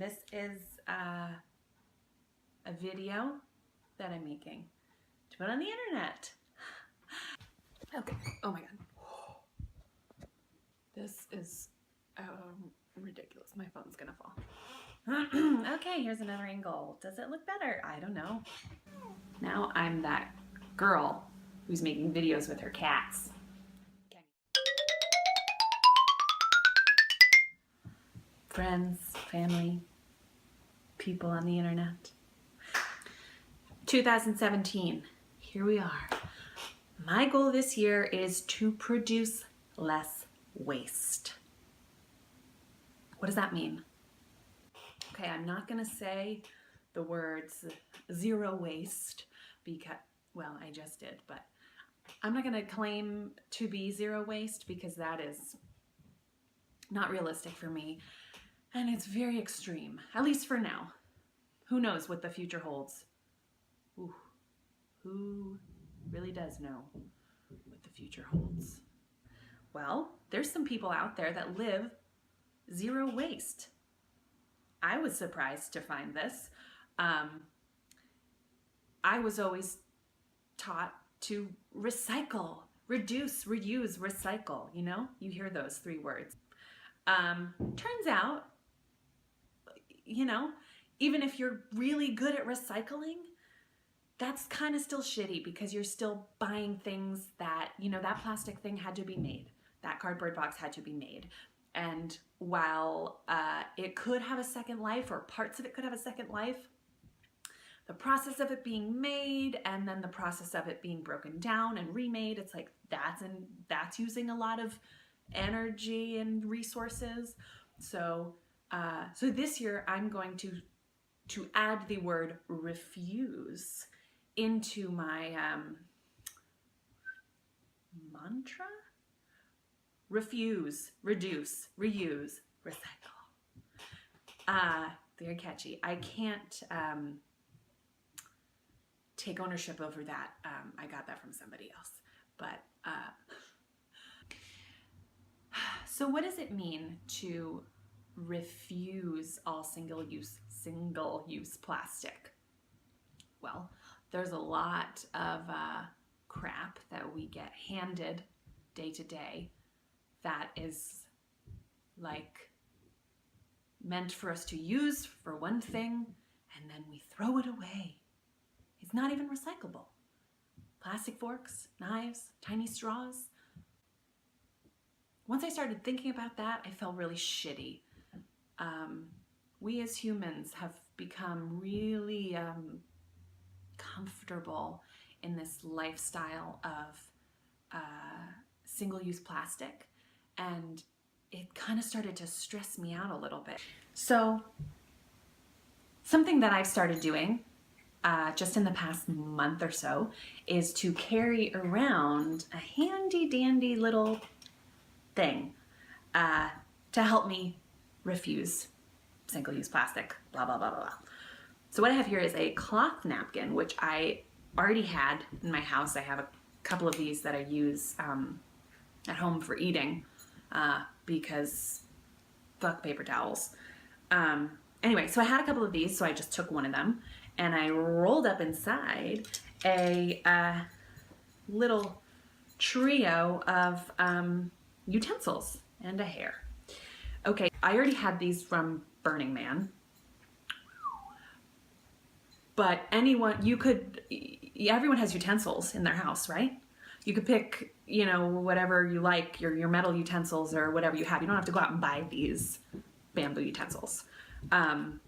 This is a video that I'm making to put on the internet. Okay, oh my God. This is ridiculous. My phone's gonna fall. Okay, here's another angle. Does it look better? I don't know. Now I'm that girl who's making videos with her cats. Friends, family, people on the internet. 2017, here we are. My goal this year is to produce less waste. What does that mean? Okay, I'm not gonna say the words zero waste because, well, I just did, but I'm not gonna claim to be zero waste because that is not realistic for me. And it's very extreme, at least for now. Who knows what the future holds? Ooh, who really does know what the future holds? Well, there's some people out there that live zero waste. I was surprised to find this. I was always taught to recycle, reduce, reuse, recycle, you know? You hear those three words. Turns out, you know, even if you're really good at recycling, that's kind of still shitty because you're still buying things that, you know, that plastic thing had to be made. That cardboard box had to be made. And while it could have a second life, or parts of it could have a second life, the process of it being made and then the process of it being broken down and remade, it's like that's using a lot of energy and resources. So this year I'm going to add the word refuse into my mantra. Refuse, reduce, reuse, recycle. Very catchy. I can't take ownership over that. I got that from somebody else. But so what does it mean to refuse all single-use plastic? Well, there's a lot of crap that we get handed day to day that is like meant for us to use for one thing and then we throw it away. It's not even recyclable. Plastic forks, knives, tiny straws. Once I started thinking about that, I felt really shitty. We as humans have become really comfortable in this lifestyle of single-use plastic, and it kind of started to stress me out a little bit. So something that I've started doing just in the past month or so is to carry around a handy dandy little thing to help me refuse single-use plastic, blah, blah, blah, blah, blah. So what I have here is a cloth napkin, which I already had in my house. I have a couple of these that I use at home for eating because fuck paper towels. Anyway, so I had a couple of these, so I just took one of them and I rolled up inside a little trio of utensils and a hair. Okay, I already had these from Burning Man, but everyone has utensils in their house, right? You could pick, you know, whatever you like, your metal utensils or whatever you have. You don't have to go out and buy these bamboo utensils. And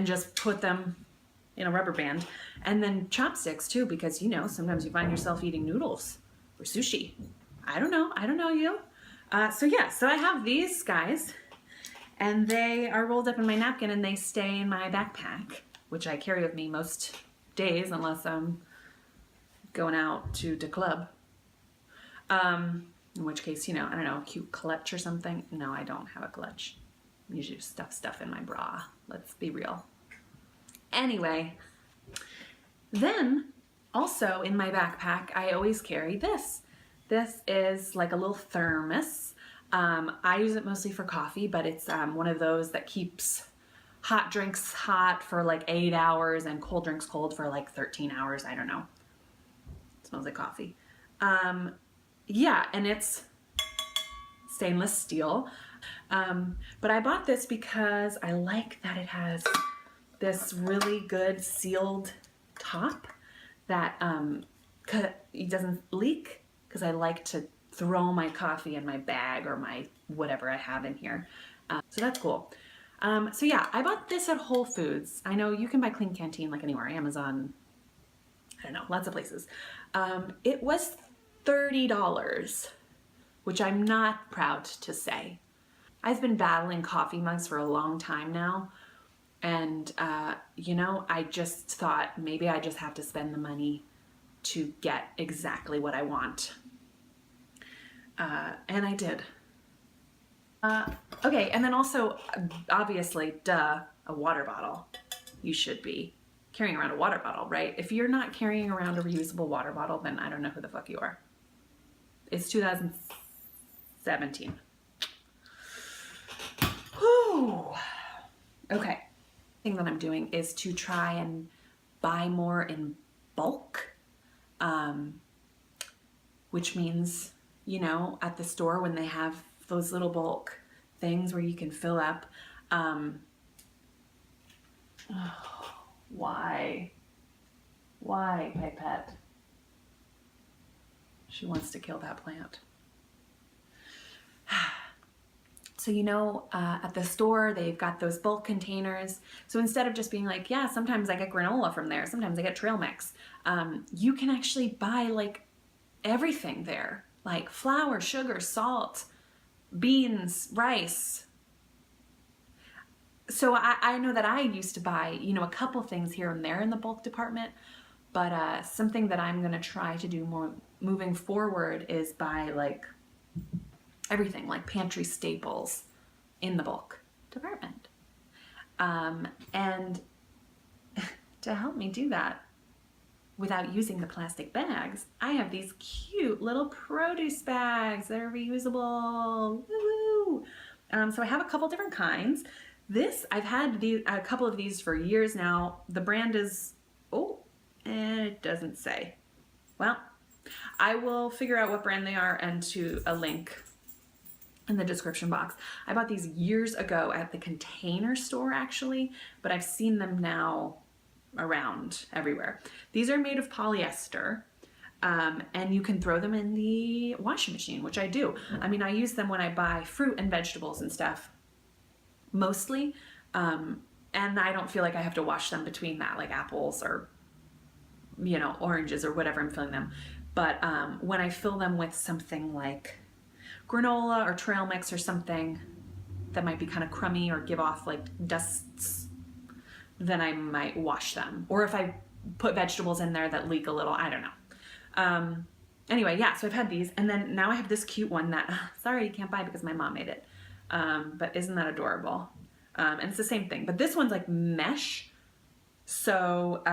just put them in a rubber band. And then chopsticks too, because, you know, sometimes you find yourself eating noodles or sushi. I don't know you. So I have these guys and they are rolled up in my napkin and they stay in my backpack, which I carry with me most days unless I'm going out to the club. In which case, you know, I don't know, a cute clutch or something. No, I don't have a clutch. I usually just stuff in my bra. Let's be real. Anyway, then also in my backpack, I always carry this. This is like a little thermos. I use it mostly for coffee, but it's one of those that keeps hot drinks hot for like 8 hours and cold drinks cold for like 13 hours. I don't know. It smells like coffee. Yeah, and it's stainless steel. But I bought this because I like that it has this really good sealed top that it doesn't leak, because I like to throw my coffee in my bag or my whatever I have in here. So that's cool. So yeah, I bought this at Whole Foods. I know you can buy Clean Canteen like anywhere, Amazon, I don't know, lots of places. It was $30, which I'm not proud to say. I've been battling coffee mugs for a long time now. And, you know, I just thought maybe I just have to spend the money to get exactly what I want. And I did. Okay, and then also, obviously, duh, a water bottle. You should be carrying around a water bottle, right? If you're not carrying around a reusable water bottle, then I don't know who the fuck you are. It's 2017. Whew. Okay. The thing that I'm doing is to try and buy more in bulk, which means, you know, at the store when they have those little bulk things where you can fill up. Why, Pipette? She wants to kill that plant. So, you know, at the store, they've got those bulk containers. So instead of just being like, yeah, sometimes I get granola from there, sometimes I get trail mix, you can actually buy like everything there, like flour, sugar, salt, beans, rice. So I know that I used to buy, you know, a couple things here and there in the bulk department, but something that I'm going to try to do more moving forward is buy like everything, like pantry staples in the bulk department. And to help me do that without using the plastic bags, I have these cute little produce bags that are reusable. Woo-hoo! So I have a couple different kinds. I've had a couple of these for years now. The brand is, it doesn't say. Well, I will figure out what brand they are and to a link in the description box. I bought these years ago at the Container Store actually, but I've seen them now around everywhere. These are made of polyester, and you can throw them in the washing machine, which I do. I mean, I use them when I buy fruit and vegetables and stuff, mostly, and I don't feel like I have to wash them between that, like apples or, you know, oranges or whatever I'm filling them. But when I fill them with something like granola or trail mix or something that might be kind of crummy or give off like dusts, then I might wash them. Or if I put vegetables in there that leak a little, I don't know. Anyway, yeah, so I've had these, and then now I have this cute one that, sorry, you can't buy because my mom made it. But isn't that adorable? And it's the same thing, but this one's like mesh. So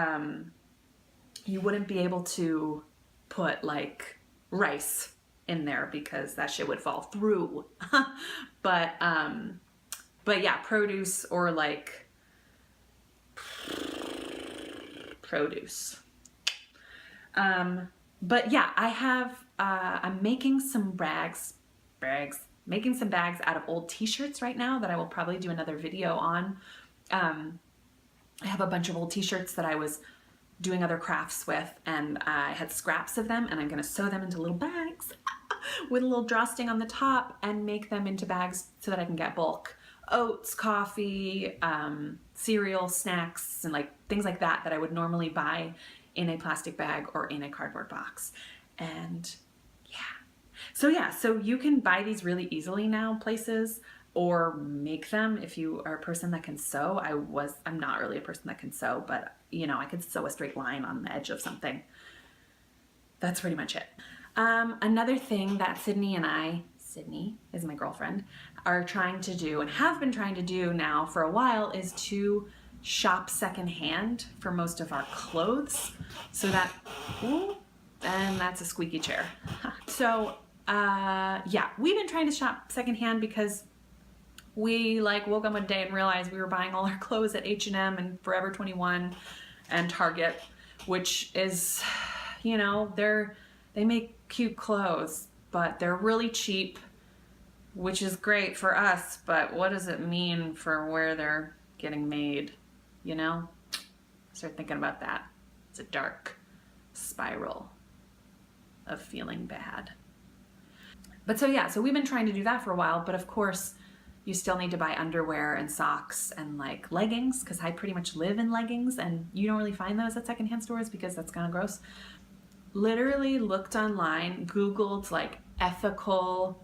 you wouldn't be able to put like rice in there because that shit would fall through. But yeah, produce or like produce. But yeah, I have, I'm making some making some bags out of old t-shirts right now that I will probably do another video on. I have a bunch of old t-shirts that I was doing other crafts with, and I had scraps of them, and I'm gonna sew them into little bags with a little drawstring on the top and make them into bags so that I can get bulk oats, coffee, cereal, snacks, and like things like that that I would normally buy in a plastic bag or in a cardboard box. And so you can buy these really easily now places, or make them if you are a person that can sew. I'm not really a person that can sew, but you know, I could sew a straight line on the edge of something. That's pretty much it. Another thing that Sydney is my girlfriend, are trying to do and have been trying to do now for a while is to shop secondhand for most of our clothes, so that, and that's a squeaky chair. So yeah, we've been trying to shop secondhand because we like woke up one day and realized we were buying all our clothes at H&M and Forever 21 and Target, which is, you know, they make cute clothes, but they're really cheap, which is great for us, but what does it mean for where they're getting made, you know? Start thinking about that. It's a dark spiral of feeling bad. But so yeah, so we've been trying to do that for a while, but of course you still need to buy underwear and socks and like leggings, because I pretty much live in leggings and you don't really find those at secondhand stores because that's kind of gross. Literally looked online, Googled like ethically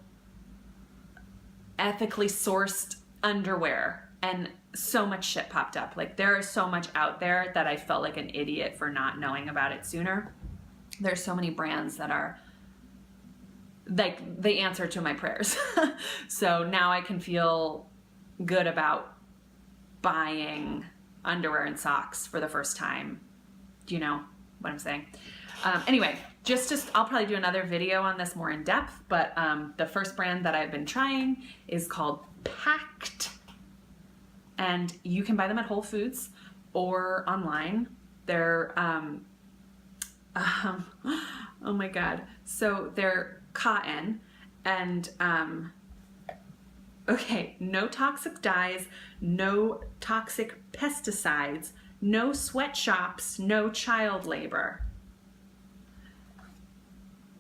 sourced underwear, and so much shit popped up. Like there is so much out there that I felt like an idiot for not knowing about it sooner. There's so many brands that are like the answer to my prayers. So now I can feel good about buying underwear and socks for the first time. Do you know what I'm saying? Anyway, I'll probably do another video on this more in depth, but the first brand that I've been trying is called Pact, and you can buy them at Whole Foods or online. They're, oh my God. So they're cotton and, okay, no toxic dyes, no toxic pesticides, no sweatshops, no child labor.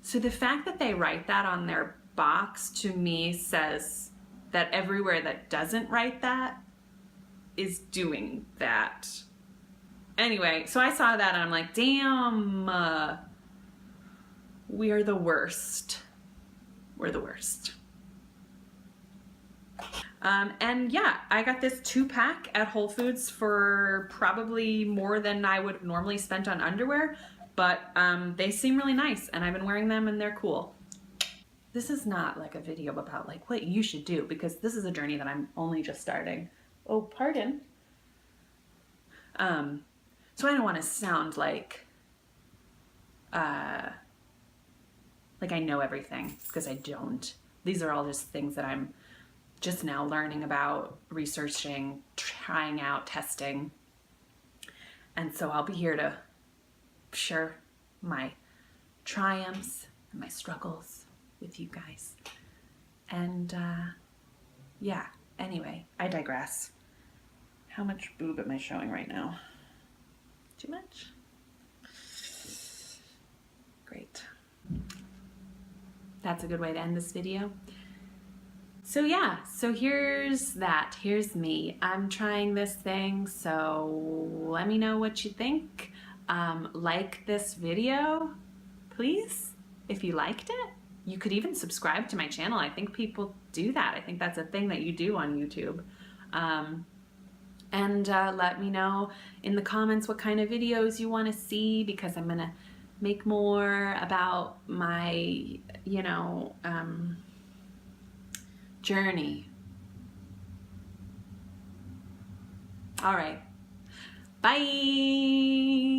So the fact that they write that on their box to me says that everywhere that doesn't write that is doing that. Anyway, so I saw that and I'm like, damn, we are the worst. We're the worst. And yeah, I got this 2-pack at Whole Foods for probably more than I would have normally spent on underwear, but they seem really nice and I've been wearing them and they're cool. This is not like a video about like what you should do, because this is a journey that I'm only just starting. Oh, pardon. So I don't want to sound like I know everything, because I don't. These are all just things that I'm just now learning about, researching, trying out, testing. And so I'll be here to share my triumphs and my struggles with you guys. And yeah, anyway, I digress. How much boob am I showing right now? Too much? Great. That's a good way to end this video. So yeah, so here's me. I'm trying this thing, so let me know what you think. Like this video, please, if you liked it. You could even subscribe to my channel. I think people do that. I think that's a thing that you do on YouTube. And let me know in the comments what kind of videos you want to see, because I'm gonna make more about my, you know, journey. All right. Bye.